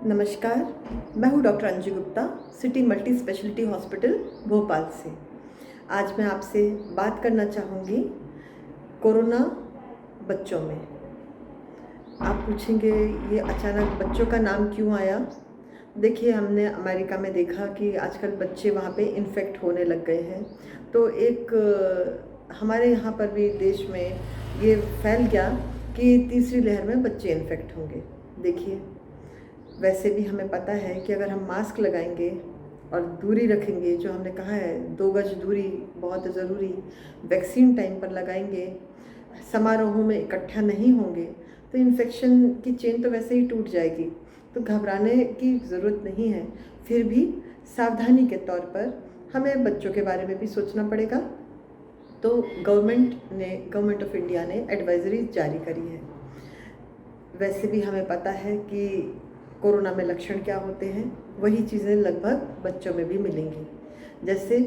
नमस्कार, मैं हूँ doctor Anju Gupta, city multi speciality hospital Bhopal से। आज मैं आपसे बात करना चाहूँगी कोरोना बच्चों में। आप पूछेंगे ये अचानक बच्चों का नाम क्यों आया? देखिए, हमने अमेरिका में देखा कि आजकल बच्चे वहाँ पे इन्फेक्ट होने लग गए हैं, तो हमारे यहाँ पर भी देश में ये फैल गया कि तीसरी लहर में बच्चे इन्फेक्ट होंगे। देखिए, वैसे भी हमें पता है कि अगर हम मास्क लगाएंगे और दूरी रखेंगे, जो हमने कहा है 2 गज दूरी बहुत ज़रूरी, वैक्सीन टाइम पर लगाएंगे, समारोहों में इकट्ठा नहीं होंगे, तो इन्फेक्शन की चेन तो वैसे ही टूट जाएगी। तो घबराने की ज़रूरत नहीं है। फिर भी सावधानी के तौर पर हमें बच्चों के बारे में भी सोचना पड़ेगा। तो गवर्नमेंट ऑफ इंडिया ने एडवाइजरी जारी करी है। वैसे भी हमें पता है कि कोरोना में लक्षण क्या होते हैं, वही चीज़ें लगभग बच्चों में भी मिलेंगी। जैसे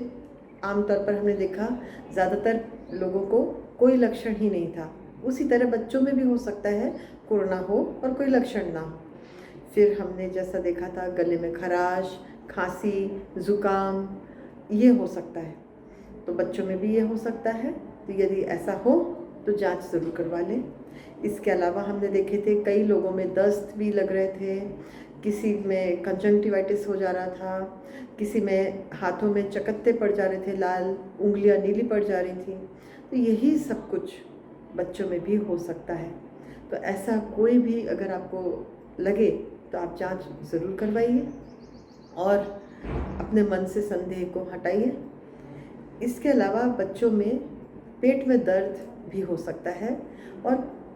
आमतौर पर हमने देखा ज़्यादातर लोगों को कोई लक्षण ही नहीं था, उसी तरह बच्चों में भी हो सकता है कोरोना हो और कोई लक्षण ना हो। फिर हमने जैसा देखा था गले में खराश, खांसी, ज़ुकाम, ये हो सकता है, तो बच्चों में भी ये हो सकता है। तो यदि ऐसा हो तो जांच ज़रूर करवा लें। इसके अलावा हमने देखे थे कई लोगों में दस्त भी लग रहे थे, किसी में कंजंक्टिवाइटिस हो जा रहा था, किसी में हाथों में चकत्ते पड़ जा रहे थे, लाल उंगलियां नीली पड़ जा रही थी। तो यही सब कुछ बच्चों में भी हो सकता है। तो ऐसा कोई भी अगर आपको लगे तो आप जांच ज़रूर करवाइए और अपने मन से संदेह को हटाइए। इसके अलावा बच्चों में पेट में दर्द भी हो सकता है और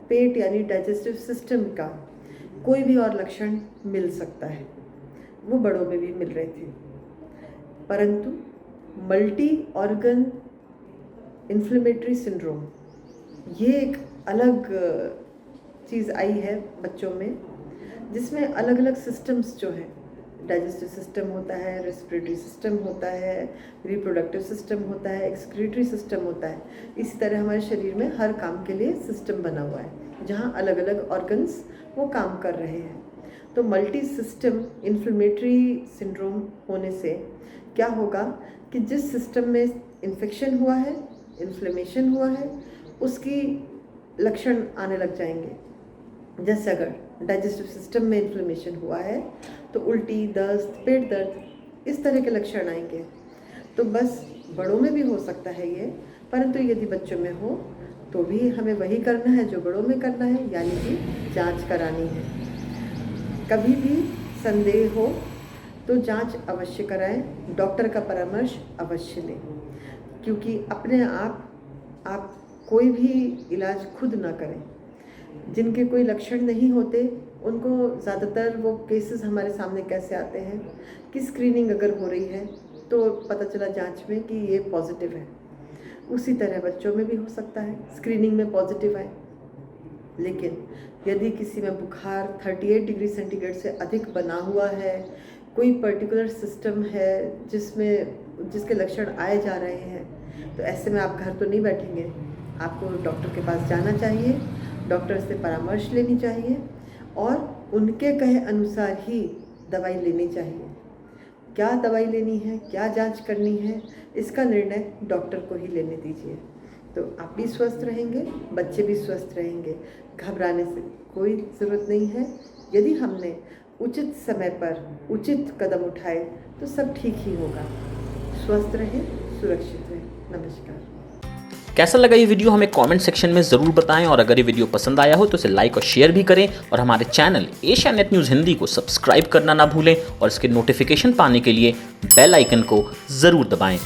पेट यानी डाइजेस्टिव सिस्टम का कोई भी और लक्षण मिल सकता है, वो बड़ों में भी मिल रहे थे। परंतु मल्टी ऑर्गन इन्फ्लेमेटरी सिंड्रोम, ये एक अलग चीज़ आई है बच्चों में, जिसमें अलग अलग सिस्टम्स जो है, डाइजेस्टिव सिस्टम होता है, रेस्पिरेटरी सिस्टम होता है, रिप्रोडक्टिव सिस्टम होता है, एक्सक्रीटरी सिस्टम होता है। इसी तरह हमारे शरीर में हर काम के लिए सिस्टम बना हुआ है, जहाँ अलग अलग ऑर्गन्स वो काम कर रहे हैं। तो मल्टी सिस्टम इन्फ्लेमेटरी सिंड्रोम होने से क्या होगा कि जिस सिस्टम में इन्फेक्शन हुआ है, इन्फ्लेमेशन हुआ है, उसकी लक्षण आने लग जाएंगे। जैसे अगर डाइजेस्टिव सिस्टम में इन्फ्लेमेशन हुआ है तो उल्टी, दस्त, पेट दर्द, इस तरह के लक्षण आएंगे। तो बस बड़ों में भी हो सकता है ये, परंतु यदि बच्चों में हो तो भी हमें वही करना है जो बड़ों में करना है, यानी कि जांच करानी है। कभी भी संदेह हो तो जांच अवश्य कराएं, डॉक्टर का परामर्श अवश्य लें, क्योंकि अपने आप कोई भी इलाज खुद ना करें। जिनके कोई लक्षण नहीं होते उनको ज़्यादातर वो केसेस हमारे सामने कैसे आते हैं कि स्क्रीनिंग अगर हो रही है तो पता चला जांच में कि ये पॉजिटिव है। उसी तरह बच्चों में भी हो सकता है स्क्रीनिंग में पॉजिटिव आए, लेकिन यदि किसी में बुखार 38 डिग्री सेंटीग्रेड से अधिक बना हुआ है, कोई पर्टिकुलर सिस्टम है जिसके लक्षण आए जा रहे हैं, तो ऐसे में आप घर तो नहीं बैठेंगे, आपको डॉक्टर के पास जाना चाहिए, डॉक्टर से परामर्श लेनी चाहिए और उनके कहे अनुसार ही दवाई लेनी चाहिए। क्या दवाई लेनी है, क्या जांच करनी है, इसका निर्णय डॉक्टर को ही लेने दीजिए। तो आप भी स्वस्थ रहेंगे, बच्चे भी स्वस्थ रहेंगे। घबराने से कोई ज़रूरत नहीं है। यदि हमने उचित समय पर उचित कदम उठाए तो सब ठीक ही होगा। स्वस्थ रहें, सुरक्षित रहें। नमस्कार। कैसा लगा ये वीडियो हमें कमेंट सेक्शन में ज़रूर बताएं, और अगर ये वीडियो पसंद आया हो तो इसे लाइक और शेयर भी करें, और हमारे चैनल एशियानेट न्यूज़ हिंदी को सब्सक्राइब करना ना भूलें, और इसके नोटिफिकेशन पाने के लिए बेल आइकन को ज़रूर दबाएं।